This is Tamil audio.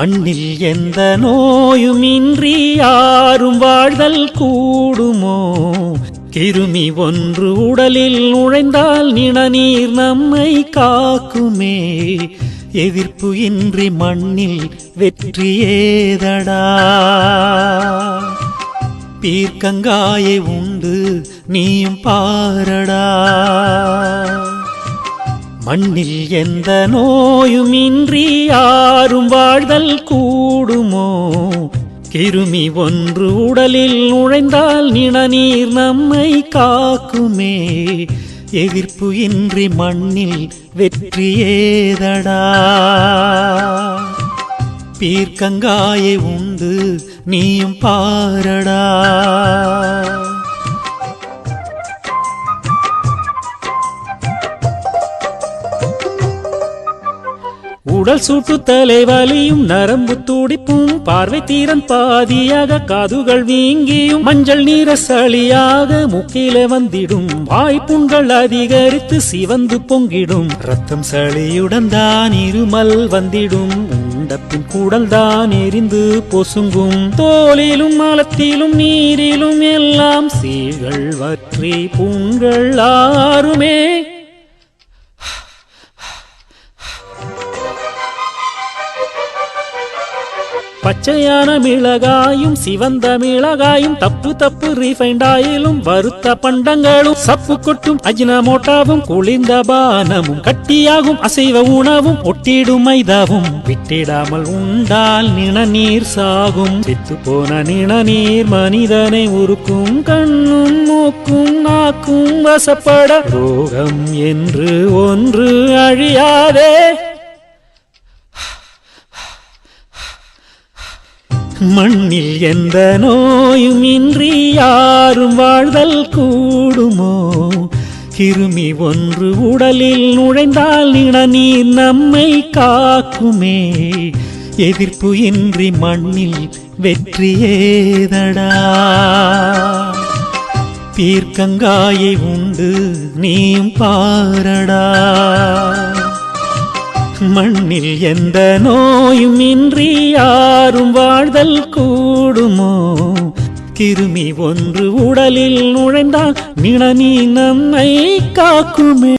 மண்ணில் எந்த நோயுமின்றி யாரும் வாழ்தல் கூடுமோ? கிருமி ஒன்று உடலில் நுழைந்தால் நிணநீர் நம்மை காக்குமே. எதிர்ப்பு இன்றி மண்ணில் வெற்றி ஏதடா? பீர்க்கங்காயை உண்டு நீயும் பாரடா. மண்ணில் எந்த நோயுமின்றி யாரும் வாழ்தல் கூடுமோ? கிருமி ஒன்று உடலில் நுழைந்தால் நிணநீர் நம்மை காக்குமே. எதிர்ப்பு இன்றி மண்ணில் வெற்றி ஏதடா? பீர்க்கங்காயை உண்டு நீயும் பாரடா. உடல் சூட்டு தலைவலியும் நரம்பு துடிப்பும் பார்வை தீரன் பாதியாக காதுகள் வீங்கியும் மஞ்சள் நீர சளியாக மூக்கில வந்திடும். வாய்ப்புண்கள் அதிகரித்து சிவந்து பொங்கிடும். ரத்தம் சளியுடன் தான் இருமல் வந்திடும். உண்டப்பின் கூடல் தான் எரிந்து பொசுங்கும். தோலிலும் மலத்திலும் நீரிலும் எல்லாம் சீழ்கள் வற்றி புண்கள் ஆறுமே. பச்சையான மிளகாயும் சிவந்த மிளகாயும் தப்பு தப்பு ரீஃபைண்ட் ஆயிலும் வறுத்த பண்டங்களும் சப்பு கொட்டும் அஜினமோட்டாவும் குளிர்ந்த பானமும் கட்டியாகும் அசைவ உணவும் ஒட்டிடும் மைதாவும் விட்டிடாமல் உண்டால் நிணநீர் சாகும். செத்து போன நிணநீர் மனிதனை உருக்கும். கண்ணும் மூக்கும் நாக்கும் வசப்பட ரோகம் என்று ஒன்று அழியாதே. மண்ணில் எந்த நோயுமின்றி யாரும் வாழ்தல் கூடுமோ? கிருமி ஒன்று உடலில் நுழைந்தால் நிணநீர் நம்மை காக்குமே. எதிர்ப்பு இன்றி மண்ணில் வெற்றி ஏதடா? பீர்க்கங்காயை உண்டு நீயும் பாரடா. மண்ணில் எந்த நோயுமின்றி யாரும் வாழ்தல் கூடுமோ? கிருமி ஒன்று உடலில் நுழைந்தால் நிணநீர் நம்மை காக்குமே.